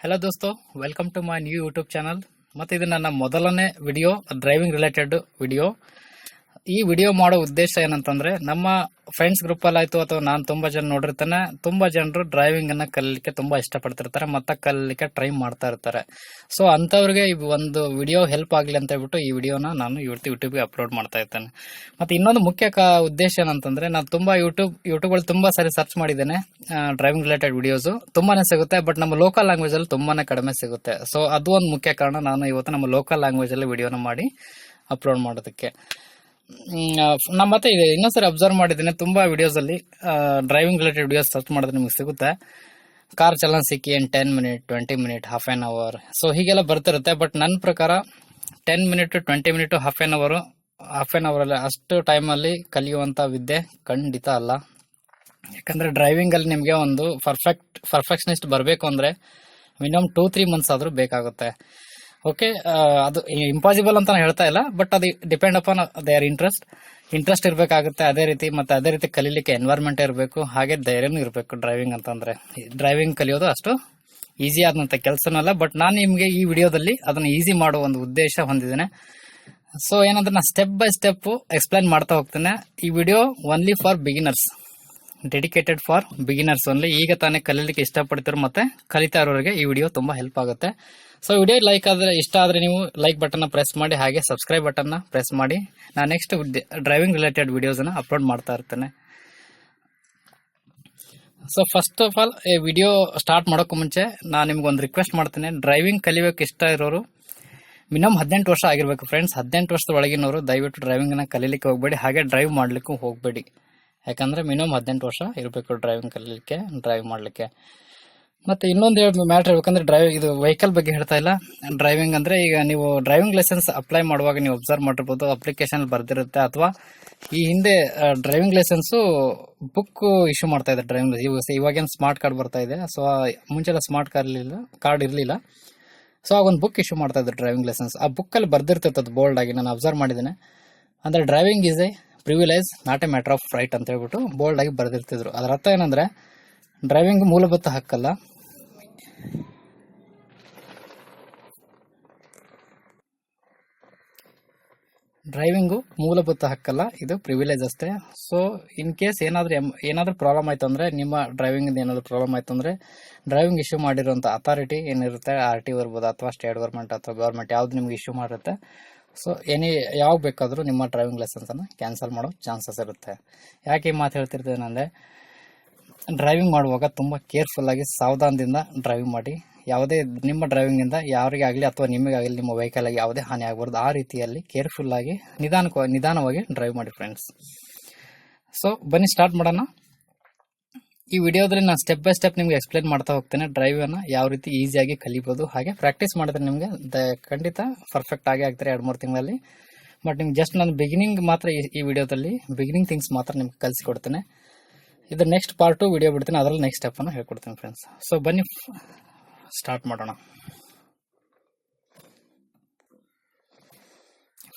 Hello ದೋಸ್ತೋ, welcome to my new YouTube channel. ಮತ್ತು ಇದು ನನ್ನ ಮೊದಲನೇ ವಿಡಿಯೋ, ಡ್ರೈವಿಂಗ್ ರಿಲೇಟೆಡ್ ವಿಡಿಯೋ. ಈ ವಿಡಿಯೋ ಮಾಡೋ ಉದ್ದೇಶ ಏನಂತಂದ್ರೆ, ನಮ್ಮ ಫ್ರೆಂಡ್ಸ್ ಗ್ರೂಪಲ್ಲಿ ಆಯಿತು ಅಥವಾ ನಾನು ತುಂಬ ಜನ ನೋಡಿರ್ತಾನೆ, ತುಂಬ ಜನರು ಡ್ರೈವಿಂಗನ್ನು ಕಲೀಲಿಕ್ಕೆ ತುಂಬ ಇಷ್ಟಪಡ್ತಿರ್ತಾರೆ ಮತ್ತು ಕಲೀಲಿಕ್ಕೆ ಟ್ರೈ ಮಾಡ್ತಾ ಇರ್ತಾರೆ. ಸೊ ಅಂಥವ್ರಿಗೆ ಒಂದು ವಿಡಿಯೋ ಹೆಲ್ಪ್ ಆಗಲಿ ಅಂತ ಹೇಳ್ಬಿಟ್ಟು ಈ ವಿಡಿಯೋನ ನಾನು ಯೂಟ್ಯೂಬ್ಗೆ ಅಪ್ಲೋಡ್ ಮಾಡ್ತಾ ಇರ್ತೇನೆ. ಮತ್ತು ಇನ್ನೊಂದು ಮುಖ್ಯ ಉದ್ದೇಶ ಏನಂತಂದರೆ, ನಾನು ತುಂಬ ಯೂಟ್ಯೂಬಲ್ಲಿ ತುಂಬ ಸಾರಿ ಸರ್ಚ್ ಮಾಡಿದ್ದೇನೆ. ಡ್ರೈವಿಂಗ್ ರಿಲೇಟೆಡ್ ವಿಡಿಯೋಸು ತುಂಬಾ ಸಿಗುತ್ತೆ, ಬಟ್ ನಮ್ಮ ಲೋಕಲ್ ಲ್ಯಾಂಗ್ವೇಜಲ್ಲಿ ತುಂಬಾ ಕಡಿಮೆ ಸಿಗುತ್ತೆ. ಸೊ ಅದು ಒಂದು ಮುಖ್ಯ ಕಾರಣ ನಾನು ಇವತ್ತು ನಮ್ಮ ಲೋಕಲ್ ಲ್ಯಾಂಗ್ವೇಜಲ್ಲಿ ವಿಡಿಯೋನ ಮಾಡಿ ಅಪ್ಲೋಡ್ ಮಾಡೋದಕ್ಕೆ. ನಾನು ಮತ್ತೆ ಇನ್ನೊಂದ್ಸರಿ ಅಬ್ಸರ್ವ್ ಮಾಡಿದ್ದೇನೆ, ತುಂಬಾ ವಿಡಿಯೋಸಲ್ಲಿ ಡ್ರೈವಿಂಗ್ ರಿಲೇಟೆಡ್ ವಿಡಿಯೋಸ್ ಸರ್ಚ್ ಮಾಡಿದ್ರೆ ನಿಮಗೆ ಸಿಗುತ್ತೆ. ಕಾರ್ ಚಲನ ಸಿಕ್ಕಿ 10 minute, 20 minute, half an hour, so ಹೀಗೆಲ್ಲ ಬರ್ತಿರುತ್ತೆ. ಬಟ್ ನನ್ನ ಪ್ರಕಾರ 10 ಮಿನಿಟ್, 20 ಮಿನಿಟ್, ಹಾಫ್ ಆನ್ ಅವರಲ್ಲಿ ಅಷ್ಟು ಟೈಮಲ್ಲಿ ಕಲಿಯುವಂಥ ವಿದ್ಯೆ ಖಂಡಿತ ಅಲ್ಲ. ಯಾಕಂದರೆ ಡ್ರೈವಿಂಗಲ್ಲಿ ನಿಮಗೆ ಒಂದು ಪರ್ಫೆಕ್ಷನಿಸ್ಟ್ ಬರಬೇಕು ಅಂದರೆ ಮಿನಿಮಮ್ 2-3 ಮಂತ್ಸ್ ಆದರೂ ಬೇಕಾಗುತ್ತೆ. ಓಕೆ, ಅದು ಇಂಪಾಸಿಬಲ್ ಅಂತ ನಾನು ಹೇಳ್ತಾ ಇಲ್ಲ, ಬಟ್ ಅದು ಡಿಪೆಂಡ್ ಅಪಾನ್ ದೇರ್ ಇಂಟ್ರೆಸ್ಟ್ ಇರಬೇಕಾಗುತ್ತೆ. ಅದೇ ರೀತಿ ಕಲೀಲಿಕ್ಕೆ ಎನ್ವೈರ್ಮೆಂಟ್ ಇರಬೇಕು, ಹಾಗೆ ಧೈರ್ಯನೂ ಇರಬೇಕು. ಡ್ರೈವಿಂಗ್ ಅಂತಂದರೆ ಟ್ರೈವಿಂಗ್ ಕಲಿಯೋದು ಅಷ್ಟು ಈಸಿ ಆದಂಥ ಕೆಲಸನಲ್ಲ. ಬಟ್ ನಾನು ನಿಮಗೆ ಈ ವಿಡಿಯೋದಲ್ಲಿ ಅದನ್ನು ಈಸಿ ಮಾಡುವ ಒಂದು ಉದ್ದೇಶ ಹೊಂದಿದ್ದೇನೆ. ಸೊ ಏನಂದ್ರೆ, ನಾನು ಸ್ಟೆಪ್ ಬೈ ಸ್ಟೆಪ್ ಎಕ್ಸ್ಪ್ಲೈನ್ ಮಾಡ್ತಾ ಹೋಗ್ತೇನೆ. ಈ video only for beginners, dedicated for beginners only. ಈಗ ತಾನೇ ಕಲೀಲಿಕ್ಕೆ ಇಷ್ಟಪಡ್ತಿರೋ ಮತ್ತೆ ಕಲಿತಾ ಇರೋರಿಗೆ ಈ ವಿಡಿಯೋ ತುಂಬ ಹೆಲ್ಪ್ ಆಗುತ್ತೆ. ಸೊ ವಿಡಿಯೋ ಇಷ್ಟ ಆದರೆ ನೀವು ಲೈಕ್ ಬಟನ್ನ ಪ್ರೆಸ್ ಮಾಡಿ, ಹಾಗೆ ಸಬ್ಸ್ಕ್ರೈಬ್ ಬಟನ್ನ ಪ್ರೆಸ್ ಮಾಡಿ. ನಾನು ನೆಕ್ಸ್ಟ್ ಡ್ರೈವಿಂಗ್ ರಿಲೇಟೆಡ್ ವಿಡಿಯೋಸನ್ನು ಅಪ್ಲೋಡ್ ಮಾಡ್ತಾ ಇರ್ತೇನೆ. ಸೊ ಫಸ್ಟ್ ಆಫ್ ಆಲ್, ಈ ವಿಡಿಯೋ ಸ್ಟಾರ್ಟ್ ಮಾಡೋಕ್ಕೂ ಮುಂಚೆ ನಾನು ನಿಮ್ಗೊಂದು ರಿಕ್ವೆಸ್ಟ್ ಮಾಡ್ತೇನೆ. ಡ್ರೈವಿಂಗ್ ಕಲಿಯೋಕೆ ಇಷ್ಟ ಇರೋರು ಮಿನಿಮಮ್ 18 ವರ್ಷ ಆಗಿರಬೇಕು ಫ್ರೆಂಡ್ಸ್. 18 ವರ್ಷದ ಒಳಗಿನವರು ದಯವಿಟ್ಟು ಡ್ರೈವಿಂಗನ್ನು ಕಲೀಲಿಕ್ಕೆ ಹೋಗಬೇಡಿ, ಹಾಗೆ ಡ್ರೈವ್ ಮಾಡಲಿಕ್ಕೂ ಹೋಗಬೇಡಿ. ಯಾಕಂದರೆ ಮಿನಿಮಮ್ 18 ವರ್ಷ ಇರಬೇಕು ಡ್ರೈವಿಂಗ್ ಕಲೀಲಿಕ್ಕೆ, ಡ್ರೈವ್ ಮಾಡಲಿಕ್ಕೆ. ಮತ್ತು ಇನ್ನೊಂದು ಮ್ಯಾಟ್ರ್ ಹೇಳ್ಬೇಕಂದ್ರೆ, ಇದು ವೆಹಿಕಲ್ ಬಗ್ಗೆ ಹೇಳ್ತಾ ಇಲ್ಲ. ಡ್ರೈವಿಂಗ್ ಅಂದರೆ, ಈಗ ನೀವು ಡ್ರೈವಿಂಗ್ ಲೈಸೆನ್ಸ್ ಅಪ್ಲೈ ಮಾಡುವಾಗ ನೀವು ಅಬ್ಸರ್ವ್ ಮಾಡಿರ್ಬೋದು, ಅಪ್ಲಿಕೇಶನ್ ಬರ್ದಿರುತ್ತೆ. ಅಥವಾ ಈ ಹಿಂದೆ ಡ್ರೈವಿಂಗ್ ಲೈಸೆನ್ಸು ಬುಕ್ ಇಶ್ಯೂ ಮಾಡ್ತಾ ಇದೆ ಡ್ರೈವಿಂಗ್. ಇವಾಗೇನು ಸ್ಮಾರ್ಟ್ ಕಾರ್ಡ್ ಬರ್ತಾ ಇದೆ. ಸೊ ಮುಂಚೆಲ್ಲ ಸ್ಮಾರ್ಟ್ ಕಾರ್ಡ್ ಇರಲಿಲ್ಲ. ಸೊ ಆಗೊಂದು ಬುಕ್ ಇಶ್ಯೂ ಮಾಡ್ತಾ ಇದ್ದಾರೆ ಡ್ರೈವಿಂಗ್ ಲೈಸೆನ್ಸ್. ಆ ಬುಕ್ಕಲ್ಲಿ ಬರ್ದಿರ್ತದೆ ಬೋಲ್ಡ್ ಆಗಿ, ನಾನು ಅಬ್ಸರ್ವ್ ಮಾಡಿದ್ದೇನೆ. ಅಂದರೆ driving is A privilege, not A matter of right ಅಂತ ಹೇಳ್ಬಿಟ್ಟು ಬೋಲ್ಡ್ ಆಗಿ ಬರ್ದಿರ್ತಿದ್ರು. ಅದರ ಅರ್ಥ ಏನಂದ್ರೆ, ಡ್ರೈವಿಂಗ್ ಮೂಲಭೂತ ಹಕ್ಕಲ್ಲ. ಡ್ರೈವಿಂಗು ಮೂಲಭೂತ ಹಕ್ಕಲ್ಲ, ಇದು ಪ್ರಿವಿಲೇಜ್ ಅಷ್ಟೇ. ಸೊ ಇನ್ ಕೇಸ್ ಏನಾದರೂ ಪ್ರಾಬ್ಲಮ್ ಆಯ್ತು ಅಂದರೆ, ನಿಮ್ಮ ಡ್ರೈವಿಂಗ್ ಏನಾದರೂ ಪ್ರಾಬ್ಲಮ್ ಆಯ್ತು ಅಂದರೆ, ಡ್ರೈವಿಂಗ್ ಇಶ್ಯೂ ಮಾಡಿರುವಂಥ ಅಥಾರಿಟಿ ಏನಿರುತ್ತೆ, RTO ಇರ್ಬೋದು ಅಥವಾ ಸ್ಟೇಟ್ ಗೌರ್ಮೆಂಟ್ ಅಥವಾ ಗೌರ್ಮೆಂಟ್ ಯಾವ್ದು ನಿಮ್ಗೆ ಇಶ್ಯೂ ಮಾಡಿರುತ್ತೆ. ಸೊ ಯಾವಾಗ ಬೇಕಾದರೂ ನಿಮ್ಮ ಡ್ರೈವಿಂಗ್ ಲೈಸೆನ್ಸನ್ನು ಕ್ಯಾನ್ಸಲ್ ಮಾಡೋ ಚಾನ್ಸಸ್ ಇರುತ್ತೆ. ಯಾಕೆ ಈ ಮಾತು ಹೇಳ್ತಿರ್ತೇನೆ ಅಂದರೆ, ಡ್ರೈವಿಂಗ್ ಮಾಡುವಾಗ ತುಂಬ ಕೇರ್ಫುಲ್ಲಾಗಿ ಸಾವಧಾನದಿಂದ ಡ್ರೈವಿಂಗ್ ಮಾಡಿ. ಯಾವುದೇ ನಿಮ್ಮ ಡ್ರೈವಿಂಗಿಂದ ಯಾರಿಗೆ ಆಗಲಿ ಅಥವಾ ನಿಮಗಾಗಲಿ, ನಿಮ್ಮ ವೆಹಿಕಲ್ಗೆ ಯಾವುದೇ ಹಾನಿ ಆಗಬಾರ್ದು. ಆ ರೀತಿಯಲ್ಲಿ ಕೇರ್ಫುಲ್ಲಾಗಿ ನಿಧಾನವಾಗಿ ಡ್ರೈವ್ ಮಾಡಿ ಫ್ರೆಂಡ್ಸ್. ಸೊ ಬನ್ನಿ ಸ್ಟಾರ್ಟ್ ಮಾಡೋಣ. ಈ ವಿಡಿಯೋದಲ್ಲಿ ನಾನು ಸ್ಟೆಪ್ ಬೈ ಸ್ಟೆಪ್ ನಿಮಗೆ ಎಕ್ಸ್ಪ್ಲೇನ್ ಮಾಡ್ತಾ ಹೋಗ್ತೇನೆ. ಡ್ರೈವನ್ನು ಯಾವ ರೀತಿ ಈಸಿಯಾಗಿ ಕಲಿಬೋದು, ಹಾಗೆ ಪ್ರಾಕ್ಟೀಸ್ ಮಾಡಿದ್ರೆ ನಿಮಗೆ ಖಂಡಿತ ಪರ್ಫೆಕ್ಟ್ ಆಗೇ ಆಗ್ತಾರೆ 2-3 ತಿಂಗಳಲ್ಲಿ. ಬಟ್ ನಿಮ್ಗೆ ಜಸ್ಟ್ ನಾನು ಬಿಗಿನಿಂಗ್ ಮಾತ್ರ ಈ ವಿಡಿಯೋದಲ್ಲಿ ಬಿಗಿನಿಂಗ್ ಥಿಂಗ್ಸ್ ಮಾತ್ರ ನಿಮ್ಗೆ ಕಲಿಸಿಕೊಡ್ತೇನೆ. ಇದು ನೆಕ್ಸ್ಟ್ ಪಾರ್ಟ್ 2 ವಿಡಿಯೋ ಬಿಡ್ತೀನಿ, ಅದರಲ್ಲಿ ನೆಕ್ಸ್ಟ್ ಸ್ಟೆಪ್ಪನ್ನು ಹೇಳ್ಕೊಡ್ತೀನಿ ಫ್ರೆಂಡ್ಸ್. ಸೊ ಬನ್ನಿ ಸ್ಟಾರ್ಟ್ ಮಾಡೋಣ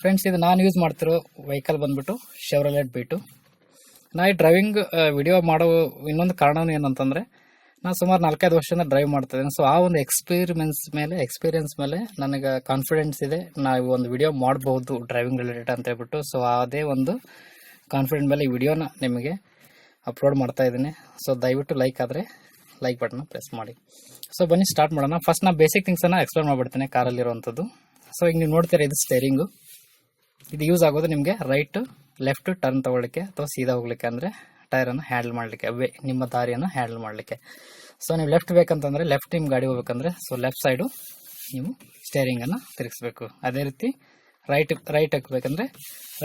ಫ್ರೆಂಡ್ಸ್. ಇದು ನಾನು ಯೂಸ್ ಮಾಡ್ತಿರೋ ವೆಹಿಕಲ್ ಬಂದ್ಬಿಟ್ಟು ಷೆವ್ರಲೆಟ್ ಬೀಟು. ನಾ ಈ ಡ್ರೈವಿಂಗ್ ವಿಡಿಯೋ ಮಾಡೋ ಇನ್ನೊಂದು ಕಾರಣ ಏನಂತಂದರೆ, ನಾನು ಸುಮಾರು 4-5 ವರ್ಷದಿಂದ ಡ್ರೈವ್ ಮಾಡ್ತಾಯಿದ್ದೀನಿ. ಸೊ ಆ ಒಂದು ಎಕ್ಸ್ಪೀರಿಯನ್ಸ್ ಮೇಲೆ ನನಗೆ ಕಾನ್ಫಿಡೆನ್ಸ್ ಇದೆ, ನಾವು ಒಂದು ವಿಡಿಯೋ ಮಾಡಬಹುದು ಡ್ರೈವಿಂಗ್ ರಿಲೇಟೆಡ್ ಅಂತ ಹೇಳ್ಬಿಟ್ಟು. ಸೊ ಅದೇ ಒಂದು ಕಾನ್ಫಿಡೆಂಟ್ ಮೇಲೆ ಈ ವಿಡಿಯೋನ ನಿಮಗೆ ಅಪ್ಲೋಡ್ ಮಾಡ್ತಾ ಇದ್ದೀನಿ. ಸೊ ದಯವಿಟ್ಟು ಲೈಕ್ ಬಟನ್ನ ಪ್ರೆಸ್ ಮಾಡಿ. ಸೊ ಬನ್ನಿ ಸ್ಟಾರ್ಟ್ ಮಾಡೋಣ. ಫಸ್ಟ್ ನಾನು ಬೇಸಿಕ್ ಥಿಂಗ್ಸನ್ನು ಎಕ್ಸ್ಪ್ಲೇನ್ ಮಾಡಿಬಿಡ್ತೇನೆ ಕಾರಲ್ಲಿರುವಂಥದ್ದು. ಸೊ ಈಗ ನೀವು ನೋಡ್ತೀರಾ, ಇದು ಸ್ಟೇರಿಂಗು. ಇದು ಯೂಸ್ ಆಗೋದು ನಿಮಗೆ ರೈಟ್ ಲೆಫ್ಟ್ ಟರ್ನ್ ತೊಗೊಳ್ಳಿಕ್ಕೆ ಅಥವಾ ಸೀದಾ ಹೋಗ್ಲಿಕ್ಕೆ, ಅಂದರೆ ಟೈರನ್ನು ಹ್ಯಾಂಡಲ್ ಮಾಡಲಿಕ್ಕೆ, ನಿಮ್ಮ ದಾರಿಯನ್ನು ಹ್ಯಾಂಡಲ್ ಮಾಡಲಿಕ್ಕೆ. ಸೊ ನೀವು ಲೆಫ್ಟ್ ಬೇಕಂತಂದರೆ, ಲೆಫ್ಟ್ ನಿಮ್ಮ ಗಾಡಿ ಹೋಗ್ಬೇಕಂದ್ರೆ, ಸೊ ಲೆಫ್ಟ್ ಸೈಡು ನೀವು ಸ್ಟೇರಿಂಗನ್ನು ತಿರುಗಿಸ್ಬೇಕು. ಅದೇ ರೀತಿ ರೈಟ್ ಹಾಕಬೇಕಂದ್ರೆ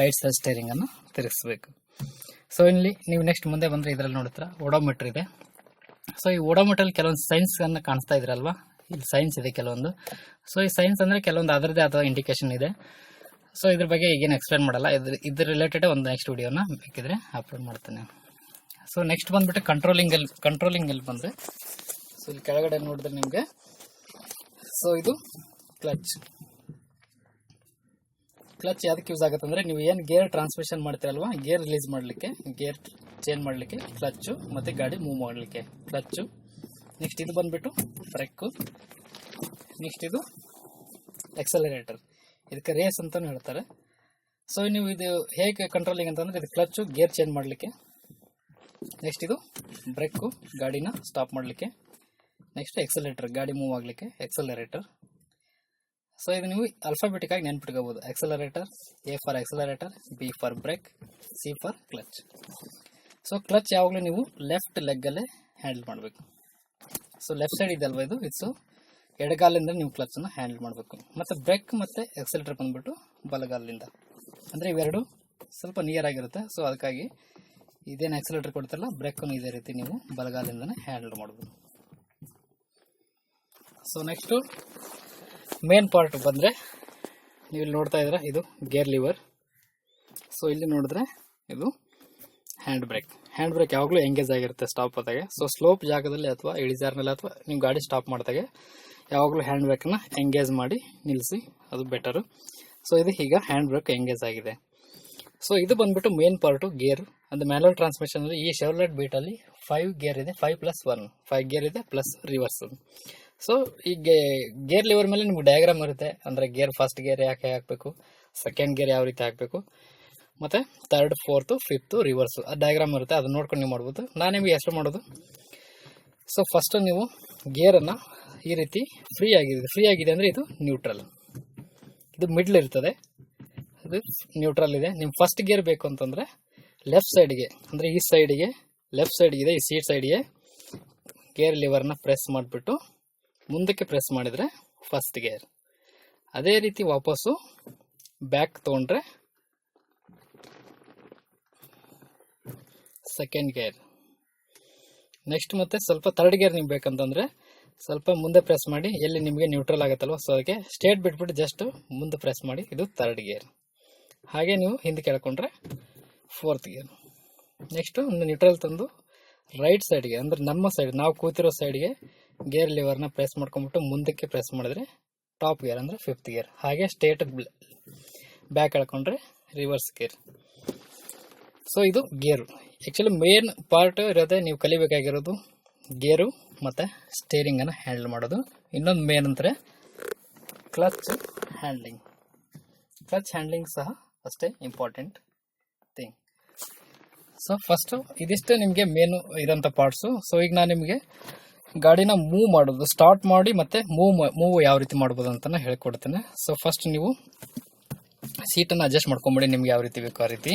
ರೈಟ್ ಸೈಡ್ ಸ್ಟೇರಿಂಗನ್ನು ತಿರುಗಿಸ್ಬೇಕು. ಸೊ ಇಲ್ಲಿ ನೀವು ನೆಕ್ಸ್ಟ್ ಮುಂದೆ ಬಂದರೆ, ಇದರಲ್ಲಿ ನೋಡ್ತೀರಾ ಓಡೋಮೀಟರ್ ಇದೆ. ಸೊ ಈ ಓಡೋಮೀಟರ್ ಕೆಲವೊಂದು ಸೈನ್ಸ್ಗಳನ್ನು ಕಾಣಿಸ್ತಾ ಇದ್ರಲ್ವಾ, ಇಲ್ಲಿ ಸೈನ್ಸ್ ಇದೆ ಕೆಲವೊಂದು. ಸೊ ಈ ಸೈನ್ಸ್ ಅಂದರೆ ಕೆಲವೊಂದು ಅದರದೇ ಆದ ಇಂಡಿಕೇಶನ್ ಇದೆ. ಸೊ ಇದ್ರ ಬಗ್ಗೆ ಈಗೇನು ಎಕ್ಸ್ಪ್ಲೇನ್ ಮಾಡಲ್ಲ, ಇದ್ರ ರಿಲೇಟೆಡ್ ಒಂದು ನೆಕ್ಸ್ಟ್ ವಿಡಿಯೋನ ಬೇಕಿದ್ರೆ ಅಪ್ಲೋಡ್ ಮಾಡ್ತೇನೆ. ಸೊ ನೆಕ್ಸ್ಟ್ ಬಂದ್ಬಿಟ್ಟು ಕಂಟ್ರೋಲಿಂಗಲ್ಲಿ ಬಂದರೆ, ಸೊ ಇಲ್ಲಿ ಕೆಳಗಡೆ ನೋಡಿದ್ರೆ ನಿಮಗೆ, ಸೊ ಇದು ಕ್ಲಚ್ ಯಾವ್ದಕ್ಕೆ ಯೂಸ್ ಆಗುತ್ತೆ ಅಂದರೆ, ನೀವು ಏನು ಗೇರ್ ಟ್ರಾನ್ಸ್ಮಿಷನ್ ಮಾಡ್ತೀರಲ್ವಾ, ಗೇರ್ ರಿಲೀಸ್ ಮಾಡಲಿಕ್ಕೆ, ಗೇರ್ ಚೇಂಜ್ ಮಾಡಲಿಕ್ಕೆ ಕ್ಲಚ್ಚು, ಮತ್ತು ಗಾಡಿ ಮೂವ್ ಮಾಡಲಿಕ್ಕೆ ಕ್ಲಚ್ಚು. ನೆಕ್ಸ್ಟ್ ಇದು ಬಂದುಬಿಟ್ಟು ಬ್ರೇಕು. ನೆಕ್ಸ್ಟ್ ಇದು ಎಕ್ಸಲರೇಟರ್, ಇದಕ್ಕೆ ರೇಸ್ ಅಂತಲೂ ಹೇಳ್ತಾರೆ. ಸೊ ನೀವು ಇದು ಹೇಗೆ ಕಂಟ್ರೋಲಿಂಗ್ ಅಂತಂದರೆ ಇದು ಕ್ಲಚ್ಚು ಗೇರ್ ಚೇಂಜ್ ಮಾಡಲಿಕ್ಕೆ, ನೆಕ್ಸ್ಟ್ ಇದು ಬ್ರೇಕು ಗಾಡಿನ ಸ್ಟಾಪ್ ಮಾಡಲಿಕ್ಕೆ, ನೆಕ್ಸ್ಟ್ ಎಕ್ಸಲರೇಟರ್ ಗಾಡಿ ಮೂವ್ ಆಗಲಿಕ್ಕೆ ಎಕ್ಸಲರೇಟರ್. ಸೊ ಇದು ನೀವು ಅಲ್ಫಾಬೆಟಿಕ್ ಆಗಿ ನೆನ್ಪಿಟ್ಕೋಬೋದು. Accelerator, A for accelerator, B for brake, C for clutch. So clutch ಯಾವಾಗಲೂ ನೀವು ಲೆಫ್ಟ್ ಲೆಗ್ಗಲ್ಲೇ ಹ್ಯಾಂಡಲ್ ಮಾಡಬೇಕು. ಸೊ ಲೆಫ್ಟ್ ಸೈಡ್ ಇದಲ್ವ ಇದು, ಸೊ ಎಡಗಾಲಿಂದ ನೀವು ಕ್ಲಚ್ಚನ್ನು ಹ್ಯಾಂಡಲ್ ಮಾಡಬೇಕು. ಮತ್ತು ಬ್ರೇಕ್ ಮತ್ತು ಎಕ್ಸಲರೇಟರ್ ಬಂದ್ಬಿಟ್ಟು ಬಲಗಾಲಿಂದ, ಅಂದರೆ ಇವೆರಡು ಸ್ವಲ್ಪ ನಿಯರ್ ಆಗಿರುತ್ತೆ. ಸೊ ಅದಕ್ಕಾಗಿ ಇದೇನು ಎಕ್ಸಲರೇಟರ್ ಕೊಡ್ತಾರಲ್ಲ, ಬ್ರೇಕನ್ನು ಇದೇ ರೀತಿ ನೀವು ಬಲಗಾಲಿಂದನೇ ಹ್ಯಾಂಡಲ್ ಮಾಡ್ಬೋದು. ಸೊ ನೆಕ್ಸ್ಟು ಮೇನ್ ಪಾರ್ಟ್ ಬಂದರೆ, ನೀವು ಇಲ್ಲಿ ನೋಡ್ತಾ ಇದ್ದೀರಾ ಇದು ಗೇರ್ ಲಿವರ್. ಸೊ ಇಲ್ಲಿ ನೋಡಿದ್ರೆ ಇದು ಹ್ಯಾಂಡ್ ಬ್ರೇಕ್. ಹ್ಯಾಂಡ್ ಬ್ರೇಕ್ ಯಾವಾಗಲೂ ಎಂಗೇಜ್ ಆಗಿರುತ್ತೆ ಸ್ಟಾಪ್ ಆದಾಗೆ. ಸೊ ಸ್ಲೋಪ್ ಜಾಗದಲ್ಲಿ ಅಥವಾ ಇಳಿಜಾರಿನಲ್ಲಿ ಅಥವಾ ನೀವು ಗಾಡಿ ಸ್ಟಾಪ್ ಮಾಡಿದಾಗೆ ಯಾವಾಗಲೂ ಹ್ಯಾಂಡ್ ಬ್ರೇಕನ್ನು ಎಂಗೇಜ್ ಮಾಡಿ ನಿಲ್ಲಿಸಿ, ಅದು ಬೆಟರು. ಸೊ ಇದು ಈಗ ಹ್ಯಾಂಡ್ ಬ್ರೇಕ್ ಎಂಗೇಜ್ ಆಗಿದೆ. ಸೊ ಇದು ಬಂದ್ಬಿಟ್ಟು ಮೇನ್ ಪಾರ್ಟು ಗೇರು. ಅದು ಮ್ಯಾನುವಲ್ ಟ್ರಾನ್ಸ್ಮಿಷನ್ ಅಂದರೆ ಈ ಶೆವ್ರಲೆಟ್ ಬೀಟಲ್ಲಿ 5 ಗೇರ್ ಇದೆ, 5+1 5 ಗೇರ್ ಇದೆ ಪ್ಲಸ್ ರಿವರ್ಸ್. ಸೊ ಈ ಗೇರ್ ಲಿವರ್ ಮೇಲೆ ನಿಮ್ಗೆ ಡಯಾಗ್ರಾಮ್ ಇರುತ್ತೆ, ಅಂದರೆ ಗೇರ್ ಫಸ್ಟ್ ಗೇರ್ ಯಾಕೆ ಹಾಕಬೇಕು, ಸೆಕೆಂಡ್ ಗೇರ್ ಯಾವ ರೀತಿ ಹಾಕಬೇಕು, ಮತ್ತು 3rd 4th 5th ರಿವರ್ಸು ಆ ಡಯಾಗ್ರಾಮ್ ಇರುತ್ತೆ. ಅದನ್ನ ನೋಡ್ಕೊಂಡು ನೀವು ಮಾಡ್ಬೋದು. ನಾನು ನಿಮಗೆ ಎಷ್ಟು ಮಾಡೋದು, ಸೊ ಫಸ್ಟು ನೀವು ಗೇರನ್ನು ಈ ರೀತಿ ಫ್ರೀ ಆಗಿದೆ ಅಂದರೆ ಇದು ನ್ಯೂಟ್ರಲ್, ಇದು ಮಿಡ್ಲ್ ಇರ್ತದೆ, ಇದು ನ್ಯೂಟ್ರಲ್ ಇದೆ. ನಿಮ್ಮ ಫಸ್ಟ್ ಗೇರ್ ಬೇಕು ಅಂತಂದರೆ ಲೆಫ್ಟ್ ಸೈಡ್ಗೆ, ಅಂದರೆ ಈ ಸೈಡಿಗೆ ಲೆಫ್ಟ್ ಸೈಡ್ಗಿದೆ, ಈ ಸೀಟ್ ಸೈಡ್ಗೆ ಗೇರ್ ಲಿವರ್ನ ಪ್ರೆಸ್ ಮಾಡಿಬಿಟ್ಟು ಮುಂದಕ್ಕೆ ಪ್ರೆಸ್ ಮಾಡಿದರೆ ಫಸ್ಟ್ ಗೇರ್. ಅದೇ ರೀತಿ ವಾಪಸ್ಸು ಬ್ಯಾಕ್ ತೊಗೊಂಡ್ರೆ ಸೆಕೆಂಡ್ ಗೇರ್. ನೆಕ್ಸ್ಟ್ ಮತ್ತೆ ಸ್ವಲ್ಪ 3rd ಗೇರ್ ನಿಮ್ಗೆ ಬೇಕಂತಂದರೆ ಸ್ವಲ್ಪ ಮುಂದೆ ಪ್ರೆಸ್ ಮಾಡಿ, ಎಲ್ಲಿ ನಿಮಗೆ ನ್ಯೂಟ್ರಲ್ ಆಗುತ್ತಲ್ವ, ಸೊ ಅದಕ್ಕೆ ಸ್ಟೇಟ್ ಬಿಟ್ಬಿಟ್ಟು ಜಸ್ಟ್ ಮುಂದೆ ಪ್ರೆಸ್ ಮಾಡಿ, ಇದು 3rd ಗೇರ್. ಹಾಗೆ ನೀವು ಹಿಂದೆ ಕೆಳ್ಕೊಂಡ್ರೆ 4th ಗೇರ್. ನೆಕ್ಸ್ಟು ಒಂದು ನ್ಯೂಟ್ರಲ್ ತಂದು ರೈಟ್ ಸೈಡ್ಗೆ, ಅಂದರೆ ನಮ್ಮ ಸೈಡ್ ನಾವು ಕೂತಿರೋ ಸೈಡ್ಗೆ ಗೇರ್ ಲಿವರ್ನ ಪ್ರೆಸ್ ಮಾಡ್ಕೊಂಡ್ಬಿಟ್ಟು ಮುಂದಕ್ಕೆ ಪ್ರೆಸ್ ಮಾಡಿದ್ರೆ ಟಾಪ್ ಗೇರ್ ಅಂದರೆ 5th ಗೇರ್. ಹಾಗೆ ಸ್ಟೇಟ್ ಬ್ಯಾಕ್ ಎಳ್ಕೊಂಡ್ರೆ ರಿವರ್ಸ್ ಗೇರ್. ಸೊ ಇದು ಗೇರು. ಆ್ಯಕ್ಚುಲಿ ಮೇನ್ ಪಾರ್ಟ್ ಇರೋದೇ ನೀವು ಕಲಿಬೇಕಾಗಿರೋದು ಗೇರು ಮತ್ತು ಸ್ಟೇರಿಂಗನ್ನು ಹ್ಯಾಂಡಲ್ ಮಾಡೋದು. ಇನ್ನೊಂದು ಮೇನ್ ಅಂದರೆ ಕ್ಲಚ್ ಹ್ಯಾಂಡ್ಲಿಂಗ್. ಕ್ಲಚ್ ಹ್ಯಾಂಡ್ಲಿಂಗ್ ಸಹ ಅಷ್ಟೇ ಇಂಪಾರ್ಟೆಂಟ್ ಥಿಂಗ್. ಸೊ ಫಸ್ಟು ಇದಿಷ್ಟು ನಿಮಗೆ ಮೇನು ಇದಂಥ ಪಾರ್ಟ್ಸು. ಸೊ ಈಗ ನಾನು ನಿಮಗೆ ಗಾಡಿನ ಮೂವ್ ಮಾಡೋದು ಸ್ಟಾರ್ಟ್ ಮಾಡಿ ಮತ್ತು ಮೂವ್ ಯಾವ ರೀತಿ ಮಾಡ್ಬೋದು ಅಂತ ಹೇಳ್ಕೊಡ್ತೇನೆ. ಸೊ ಫಸ್ಟ್ ನೀವು ಸೀಟನ್ನು ಅಡ್ಜಸ್ಟ್ ಮಾಡ್ಕೊಂಬಿಡಿ, ನಿಮ್ಗೆ ಯಾವ ರೀತಿ ಬೇಕು ಆ ರೀತಿ.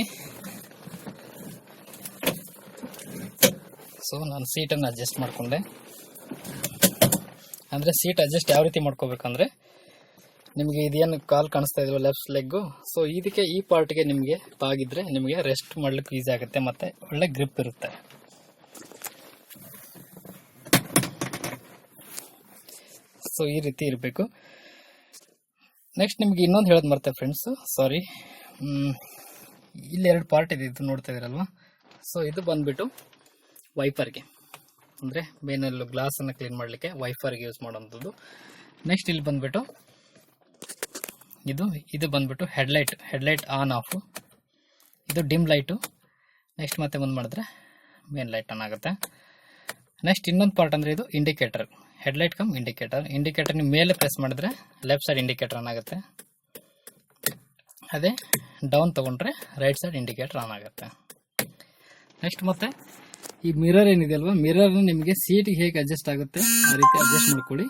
ಸೊ ನಾನು ಸೀಟನ್ನು ಅಡ್ಜಸ್ಟ್ ಮಾಡಿಕೊಂಡೆ. ಅಂದರೆ ಸೀಟ್ ಅಡ್ಜಸ್ಟ್ ಯಾವ ರೀತಿ ಮಾಡ್ಕೋಬೇಕಂದ್ರೆ, ನಿಮಗೆ ಇದೇನು ಕಾಲು ಕಾಣಿಸ್ತಾ ಇದೆಯಲ್ಲ ಲೆಫ್ಟ್ ಲೆಗ್ಗು, ಸೊ ಇದಕ್ಕೆ ಈ ಪಾರ್ಟ್ಗೆ ನಿಮಗೆ ತಾಗಿದ್ರೆ ನಿಮಗೆ ರೆಸ್ಟ್ ಮಾಡ್ಲಿಕ್ಕೆ ಈಸಿ ಆಗುತ್ತೆ ಮತ್ತು ಒಳ್ಳೆ ಗ್ರಿಪ್ ಇರುತ್ತೆ. ಸೊ ಈ ರೀತಿ ಇರಬೇಕು. ನೆಕ್ಸ್ಟ್ ನಿಮಗೆ ಇನ್ನೊಂದು ಹೇಳೋದು ಮರ್ತೆ ಫ್ರೆಂಡ್ಸು, ಸಾರಿ, ಇಲ್ಲಿ 2 ಪಾರ್ಟ್ ಇದೆ, ಇದು ನೋಡ್ತಾ ಇದ್ದೀರಲ್ವ. ಸೊ ಇದು ಬಂದುಬಿಟ್ಟು ವೈಪರ್ಗೆ, ಅಂದರೆ ಮೇನಲ್ಲೂ ಗ್ಲಾಸನ್ನು ಕ್ಲೀನ್ ಮಾಡಲಿಕ್ಕೆ ವೈಪರ್ಗೆ ಯೂಸ್ ಮಾಡೋವಂಥದ್ದು. ನೆಕ್ಸ್ಟ್ ಇಲ್ಲಿ ಬಂದುಬಿಟ್ಟು ಇದು ಬಂದುಬಿಟ್ಟು ಹೆಡ್ಲೈಟ್ ಆನ್ ಆಫು, ಇದು ಡಿಮ್ ಲೈಟು. ನೆಕ್ಸ್ಟ್ ಮತ್ತೆ ಮುಂದೆ ಮಾಡಿದ್ರೆ ಮೇನ್ ಲೈಟ್ ಆನ್ ಆಗುತ್ತೆ. ನೆಕ್ಸ್ಟ್ ಇನ್ನೊಂದು ಪಾರ್ಟ್ ಅಂದರೆ ಇದು ಇಂಡಿಕೇಟರ್, ಹೆಡ್ಲೈಟ್ ಕಮ್ ಇಂಡಿಕೇಟರ್ ನೀವು ಮೇಲೆ ಪ್ರೆಸ್ ಮಾಡಿದ್ರೆ ಲೆಫ್ಟ್ ಸೈಡ್ ಇಂಡಿಕೇಟರ್ ಆನ್ ಆಗುತ್ತೆ. ಅದೇ ಡೌನ್ ತೊಗೊಂಡ್ರೆ ರೈಟ್ ಸೈಡ್ ಇಂಡಿಕೇಟರ್ ಆನ್ ಆಗುತ್ತೆ. ನೆಕ್ಸ್ಟ್ ಮತ್ತೆ ಈ ಮಿರರ್ ಏನಿದೆಯಲ್ವ, ಮಿರರ್ನ ನಿಮಗೆ ಸೀಟಿಗೆ ಹೇಗೆ ಅಡ್ಜಸ್ಟ್ ಆಗುತ್ತೆ ಆ ರೀತಿ ಅಡ್ಜಸ್ಟ್ ಮಾಡ್ಕೊಳ್ಳಿ.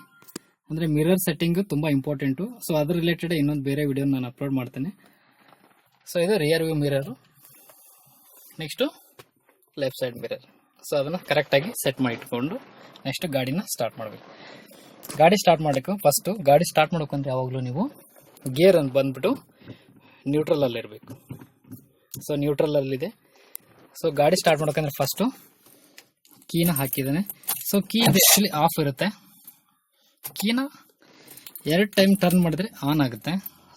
ಅಂದರೆ ಮಿರರ್ ಸೆಟ್ಟಿಂಗು ತುಂಬ ಇಂಪಾರ್ಟೆಂಟು. ಸೊ ಅದ್ರ ರಿಲೇಟೆಡ್ ಇನ್ನೊಂದು ಬೇರೆ ವಿಡಿಯೋ ನಾನು ಅಪ್ಲೋಡ್ ಮಾಡ್ತೇನೆ. ಸೊ ಇದು rear view mirror. Next left side mirror. So ಅದನ್ನು ಕರೆಕ್ಟಾಗಿ ಸೆಟ್ ಮಾಡಿ ಇಟ್ಕೊಂಡು ನೆಕ್ಸ್ಟ್ ಗಾಡಿನ ಸ್ಟಾರ್ಟ್ ಮಾಡಬೇಕು. ಗಾಡಿ ಸ್ಟಾರ್ಟ್ ಮಾಡಬೇಕು. ಫಸ್ಟು ಗಾಡಿ ಸ್ಟಾರ್ಟ್ ಮಾಡೋಕ್ಕಂದ್ರೆ ಯಾವಾಗಲೂ ನೀವು ಗೇರ್ ಅಂತ ಬಂದುಬಿಟ್ಟು ನ್ಯೂಟ್ರಲಲ್ಲಿರಬೇಕು. ಸೊ ನ್ಯೂಟ್ರಲಲ್ಲಿದೆ. ಸೊ ಗಾಡಿ ಸ್ಟಾರ್ಟ್ ಮಾಡೋಕ್ಕಂದ್ರೆ ಫಸ್ಟು ಕೀನ ಹಾಕಿದ್ದಾನೆ. ಸೊ ಕೀ ಆ್ಯಕ್ಚುಲಿ ಆಫ್ ಇರುತ್ತೆ. ಕೀನ 2 ಟೈಮ್ ಟರ್ನ್ ಮಾಡಿದ್ರೆ ಆನ್ ಆಗುತ್ತೆ.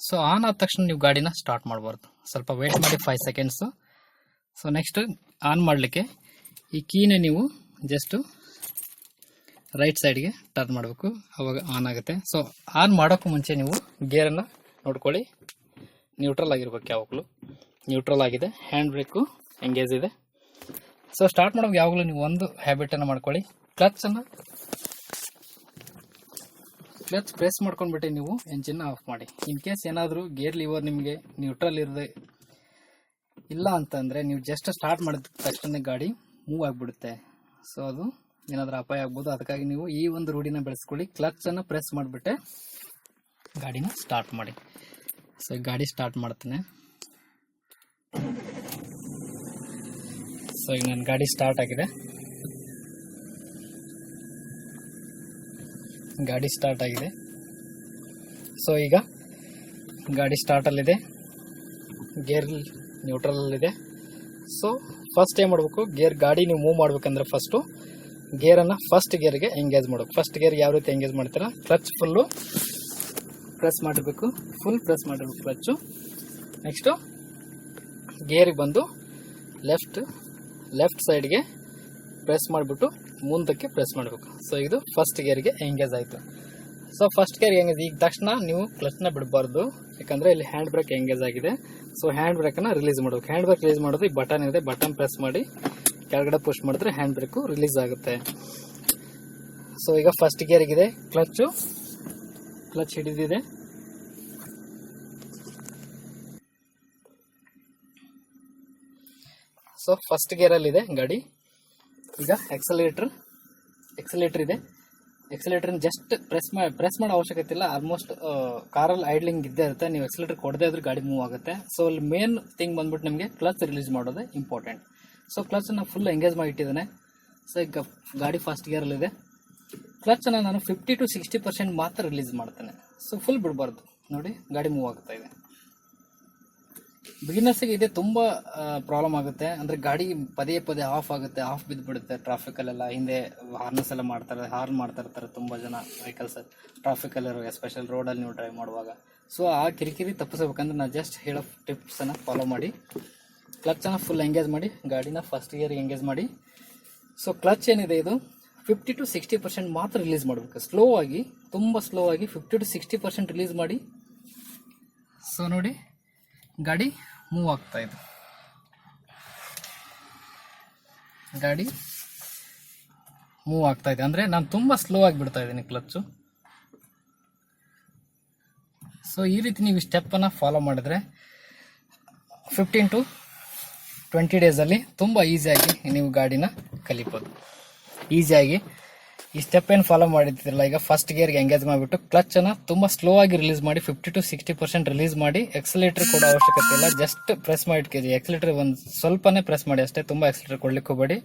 ಸೊ ಆನ್ ಆದ ತಕ್ಷಣ ನೀವು ಗಾಡಿನ ಸ್ಟಾರ್ಟ್ ಮಾಡಬಾರ್ದು, ಸ್ವಲ್ಪ ವೇಟ್ ಮಾಡಿ 5 ಸೆಕೆಂಡ್ಸು. ಸೊ ನೆಕ್ಸ್ಟ್ ಆನ್ ಮಾಡಲಿಕ್ಕೆ ಈ ಕೀನ ನೀವು ಜಸ್ಟು ರೈಟ್ ಸೈಡ್ಗೆ ಟರ್ನ್ ಮಾಡಬೇಕು, ಆವಾಗ ಆನ್ ಆಗುತ್ತೆ. ಸೊ ಆನ್ ಮಾಡೋಕ್ಕೂ ಮುಂಚೆ ನೀವು ಗೇರನ್ನು ನೋಡ್ಕೊಳ್ಳಿ, ನ್ಯೂಟ್ರಲ್ ಆಗಿರ್ಬೇಕು. ಯಾವಾಗಲೂ ನ್ಯೂಟ್ರಲ್ ಆಗಿದೆ, ಹ್ಯಾಂಡ್ ಬ್ರೇಕು ಎಂಗೇಜ್ ಇದೆ. ಸೊ ಸ್ಟಾರ್ಟ್ ಮಾಡೋಕೆ ಯಾವಾಗಲೂ ನೀವು ಒಂದು ಹ್ಯಾಬಿಟನ್ನು ಮಾಡ್ಕೊಳ್ಳಿ, ಕ್ಲಚ್ಚನ್ನು ಕ್ಲಚ್ ಪ್ರೆಸ್ ಮಾಡ್ಕೊಂಡ್ಬಿಟ್ಟು ನೀವು ಎಂಜಿನ್ ಆಫ್ ಮಾಡಿ. ಇನ್ ಕೇಸ್ ಏನಾದರೂ ಗೇರ್ ಲಿವರ್ ನಿಮಗೆ ನ್ಯೂಟ್ರಲ್ ಇರದೆ ಇಲ್ಲ ಅಂತಂದರೆ ನೀವು ಜಸ್ಟ್ ಸ್ಟಾರ್ಟ್ ಮಾಡಿದ ತಕ್ಷಣ ಗಾಡಿ ಮೂವ್ ಆಗಿಬಿಡುತ್ತೆ. ಸೊ ಅದು ಏನಾದರೂ ಅಪಾಯ ಆಗ್ಬೋದು. ಅದಕ್ಕಾಗಿ ನೀವು ಈ ಒಂದು ರೂಢಿನ ಬೆಳೆಸ್ಕೊಳ್ಳಿ. ಕ್ಲಚನ್ನು ಪ್ರೆಸ್ ಮಾಡಿಬಿಟ್ಟೆ ಗಾಡಿನ ಸ್ಟಾರ್ಟ್ ಮಾಡಿ. ಸೊ ಗಾಡಿ ಸ್ಟಾರ್ಟ್ ಮಾಡ್ತೇನೆ. ಸೊ ಈಗ ನನ್ನ ಗಾಡಿ ಸ್ಟಾರ್ಟ್ ಆಗಿದೆ. ಗಾಡಿ ಸ್ಟಾರ್ಟ್ ಆಗಿದೆ. ಸೊ ಈಗ ಗಾಡಿ ಸ್ಟಾರ್ಟಲ್ಲಿದೆ, ಗೇರ್ ನ್ಯೂಟ್ರಲಲ್ಲಿದೆ. ಸೊ ಫಸ್ಟ್ ಏನು ಮಾಡಬೇಕು, ಗಾಡಿ ನೀವು ಮೂವ್ ಮಾಡ್ಬೇಕಂದ್ರೆ ಫಸ್ಟು ಗೇರನ್ನು ಫಸ್ಟ್ ಗೇರ್ಗೆ ಎಂಗೇಜ್ ಮಾಡಬೇಕು. ಫಸ್ಟ್ ಗೇರ್ಗೆ ಯಾವ ರೀತಿ ಎಂಗೇಜ್ ಮಾಡ್ತೀರಾ, ಕ್ಲಚ್ ಫುಲ್ಲು ಪ್ರೆಸ್ ಮಾಡಿರಬೇಕು, ಫುಲ್ ಪ್ರೆಸ್ ಮಾಡಿರ್ಬೇಕು ಕ್ಲಚ್ಚು. ನೆಕ್ಸ್ಟು ಗೇರಿಗೆ ಬಂದು ಲೆಫ್ಟ್ ಸೈಡ್ಗೆ ಪ್ರೆಸ್ ಮಾಡಿಬಿಟ್ಟು ಮುಂದಕ್ಕೆ ಪ್ರೆಸ್ ಮಾಡಬೇಕು. ಸೊ ಇದು ಫಸ್ಟ್ ಗೇರ್ಗೆ ಎಂಗೇಜ್ ಆಯಿತು. ಸೊ ಫಸ್ಟ್ ಗೇರ್ಗೆ ಎಂಗೇಜ್ ಈಗ ತಕ್ಷಣ ನೀವು ಕ್ಲಚ್ನ ಬಿಡಬಾರ್ದು, ಯಾಕಂದರೆ ಇಲ್ಲಿ ಹ್ಯಾಂಡ್ ಬ್ರೇಕ್ ಎಂಗೇಜ್ ಆಗಿದೆ. ಸೊ ಹ್ಯಾಂಡ್ ಬ್ರೇಕನ್ನು ರಿಲೀಸ್ ಮಾಡಬೇಕು. ಹ್ಯಾಂಡ್ ಬ್ರೇಕ್ ರಿಲೀಸ್ ಮಾಡೋದು ಈ ಬಟನ್ ಇದೆ, ಬಟನ್ ಪ್ರೆಸ್ ಮಾಡಿ ಕೆಳಗಡೆ ಪುಷ್ ಮಾಡಿದ್ರೆ ಹ್ಯಾಂಡ್ ಬ್ರೇಕು ರಿಲೀಸ್ ಆಗುತ್ತೆ. ಸೊ ಈಗ ಫಸ್ಟ್ ಗೇರ್ಗಿದೆ, ಕ್ಲಚ್ ಹಿಡಿದಿದೆ. ಸೊ ಫಸ್ಟ್ ಗೇರಲ್ಲಿದೆ ಗಾಡಿ. ಈಗ ಎಕ್ಸಲೇಟರ್ ಇದೆ. ಎಕ್ಸಲೇಟರ್ನ ಜಸ್ಟ್ ಪ್ರೆಸ್ ಮಾಡೋ ಅವಶ್ಯಕತೆ ಇಲ್ಲ. ಆಲ್ಮೋಸ್ಟ್ ಕಾರಲ್ಲಿ ಐಡ್ಲಿಂಗ್ ಇದ್ದೇ ಇರುತ್ತೆ, ನೀವು ಎಕ್ಸಲೇಟರ್ ಕೊಡದೇ ಇದ್ರೆ ಗಾಡಿ ಮೂವ್ ಆಗುತ್ತೆ. ಸೊ ಅಲ್ಲಿ ಮೇನ್ ಥಿಂಗ್ ಬಂದ್ಬಿಟ್ಟು ನಿಮಗೆ ಕ್ಲಚ್ ರಿಲೀಸ್ ಮಾಡೋದೇ ಇಂಪಾರ್ಟೆಂಟ್. ಸೊ ಕ್ಲಚನ್ನು ಫುಲ್ ಎಂಗೇಜ್ ಮಾಡಿ ಇಟ್ಟಿದ್ದಾನೆ. ಸೊ ಈಗ ಗಾಡಿ ಫಸ್ಟ್ ಗೇರಲ್ಲಿದೆ. ಕ್ಲಚನ್ನು ನಾನು 50 to 60% ಮಾತ್ರ ರಿಲೀಸ್ ಮಾಡ್ತೇನೆ. ಸೊ ಫುಲ್ ಬಿಡಬಾರ್ದು. ನೋಡಿ ಗಾಡಿ ಮೂವ್ ಆಗ್ತಾ ಇದೆ. ಬಿಗಿನರ್ಸಿಗೆ ಇದೆ ತುಂಬ ಪ್ರಾಬ್ಲಮ್ ಆಗುತ್ತೆ. ಅಂದರೆ ಗಾಡಿ ಪದೇ ಆಫ್ ಆಗುತ್ತೆ, ಆಫ್ ಬಿದ್ದುಬಿಡುತ್ತೆ ಟ್ರಾಫಿಕಲ್ಲೆಲ್ಲ. ಹಿಂದೆ ಹಾರ್ನೆಸ್ ಎಲ್ಲ ಹಾರ್ನ್ ಮಾಡ್ತಾ ಇರ್ತಾರೆ ತುಂಬ ಜನ ವೆಹಿಕಲ್ಸ್ ಟ್ರಾಫಿಕಲ್ಲಿರೋ, ಎಸ್ಪೆಷಲ್ ರೋಡಲ್ಲಿ ನೀವು ಡ್ರೈವ್ ಮಾಡುವಾಗ. ಸೊ ಆ ಕಿರಿಕಿರಿ ತಪ್ಪಿಸಬೇಕಂದ್ರೆ ನಾನು ಜಸ್ಟ್ ಹೇಳೋ ಟಿಪ್ಸನ್ನು ಫಾಲೋ ಮಾಡಿ ಕ್ಲಚನ್ನು ಫುಲ್ ಎಂಗೇಜ್ ಮಾಡಿ ಗಾಡಿನ ಫಸ್ಟ್ ಗೇರ್ಗೆ ಎಂಗೇಜ್ ಮಾಡಿ. ಸೊ ಕ್ಲಚ್ ಏನಿದೆ ಇದು 50 to 60% ಮಾತ್ರ ರಿಲೀಸ್ ಮಾಡಬೇಕು. ತುಂಬ ಸ್ಲೋ ಆಗಿ 50 to 60% ರಿಲೀಸ್ ಮಾಡಿ. ಸೊ ನೋಡಿ ಗಾಡಿ ಮೂವ್ ಆಗ್ತಾ ಇದೆ. ಅಂದರೆ ನಾನು ತುಂಬ ಸ್ಲೋ ಆಗಿ ಬಿಡ್ತಾ ಇದ್ದೀನಿ ಕ್ಲಚ್ಚು. ಸೊ ಈ ರೀತಿ ನೀವು ಸ್ಟೆಪ್ಪನ್ನು ಫಾಲೋ ಮಾಡಿದ್ರೆ 15 to 20 ಡೇಸಲ್ಲಿ ತುಂಬ ಈಸಿಯಾಗಿ ನೀವು ಗಾಡಿನ ಕಲಿಬೋದು. ಈಸಿಯಾಗಿ ಈ ಸ್ಟೆಪ್ ಏನು ಫಾಲೋ ಮಾಡಿರ್ತಿರಲ್ಲ, ಈಗ ಫಸ್ಟ್ ಗೇರ್ಗೆ ಎಂಗೇಜ್ ಮಾಡಿಬಿಟ್ಟು ಕ್ಲಚ್ಚನ್ನು ತುಂಬ ಸ್ಲೋ ಆಗಿ ರಿಲೀಸ್ ಮಾಡಿ 50 to 60% ರಿಲೀಸ್ ಮಾಡಿ. ಎಕ್ಸಲೇಟರ್ ಕೊಡೋ ಅವಶ್ಯಕತೆ ಇಲ್ಲ, ಜಸ್ಟ್ ಪ್ರೆಸ್ ಮಾಡಿ ಎಕ್ಸಲೇಟರ್ ಒಂದು ಸ್ವಲ್ಪನೇ ಪ್ರೆಸ್ ಮಾಡಿ ಅಷ್ಟೇ, ತುಂಬ ಎಕ್ಸಲೇಟರ್ ಕೊಡ್ಲಿಕ್ಕೆ ಹೋಗಬೇಡಿ.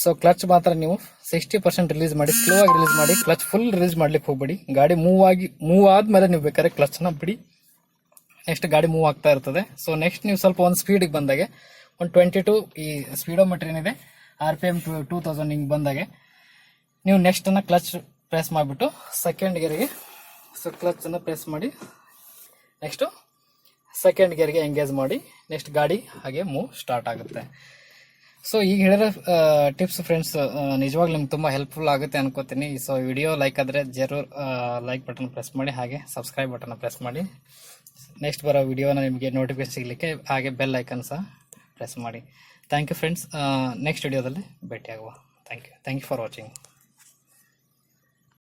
ಸೊ ಕ್ಲಚ್ ಮಾತ್ರ ನೀವು 60% ರಿಲೀಸ್ ಮಾಡಿ, ಸ್ಲೋ ಆಗಿ ರಿಲೀಸ್ ಮಾಡಿ. ಕ್ಲಚ್ ಫುಲ್ ರಿಲೀಸ್ ಮಾಡ್ಲಿಕ್ಕೆ ಹೋಗಬೇಡಿ. ಗಾಡಿ ಮೂವ್ ಆದಮೇಲೆ ನೀವು ಬೇಕಾದ್ರೆ ಕ್ಲಚ್ನ ಬಿಡಿ. ನೆಕ್ಸ್ಟ್ ಗಾಡಿ ಮೂವ್ ಆಗ್ತಾ ಇರ್ತದೆ. ಸೊ ನೆಕ್ಸ್ಟ್ ನೀವು ಸ್ವಲ್ಪ ಒಂದು ಸ್ಪೀಡಿಗೆ ಬಂದಾಗೆ, ಒಂದು 22 ಈ ಸ್ಪೀಡೋಮೀಟರ್ ಏನಿದೆ RPM 2000 ಹಿಂಗೆ ಬಂದಾಗೆ ನೀವು ನೆಕ್ಸ್ಟನ್ನು ಕ್ಲಚ್ ಪ್ರೆಸ್ ಮಾಡಿಬಿಟ್ಟು ಸೆಕೆಂಡ್ ಗೇರ್ಗೆ, ಸೊ ಕ್ಲಚನ್ನು ಪ್ರೆಸ್ ಮಾಡಿ ನೆಕ್ಸ್ಟು ಸೆಕೆಂಡ್ ಗೇರ್ಗೆ ಎಂಗೇಜ್ ಮಾಡಿ. ನೆಕ್ಸ್ಟ್ ಗಾಡಿ ಹಾಗೆ ಮೂವ್ ಸ್ಟಾರ್ಟ್ ಆಗುತ್ತೆ. ಸೊ ಈಗ ಹೇಳಿರೋ ಟಿಪ್ಸ್ ಫ್ರೆಂಡ್ಸ್ ನಿಜವಾಗ್ಲೂ ನಿಮ್ಗೆ ತುಂಬ ಹೆಲ್ಪ್ಫುಲ್ ಆಗುತ್ತೆ ಅನ್ಕೋತೀನಿ. ಸೊ ವಿಡಿಯೋ ಲೈಕ್ ಆದರೆ ಜರೂರ್ ಲೈಕ್ ಬಟನ್ ಪ್ರೆಸ್ ಮಾಡಿ, ಹಾಗೆ ಸಬ್ಸ್ಕ್ರೈಬ್ ಬಟನ್ ಪ್ರೆಸ್ ಮಾಡಿ. ನೆಕ್ಸ್ಟ್ ಬರೋ ವಿಡಿಯೋನ ನಿಮಗೆ ನೋಟಿಫಿಕೇಶನ್ ಸಿಗಲಿಕ್ಕೆ ಹಾಗೆ ಬೆಲ್ ಐಕನ್ ಸಹ ಪ್ರೆಸ್ ಮಾಡಿ. Thank you friends. ನೆಕ್ಸ್ಟ್ ವಿಡಿಯೋದಲ್ಲಿ ಭೇಟಿಯಾಗುವ. Thank you for watching.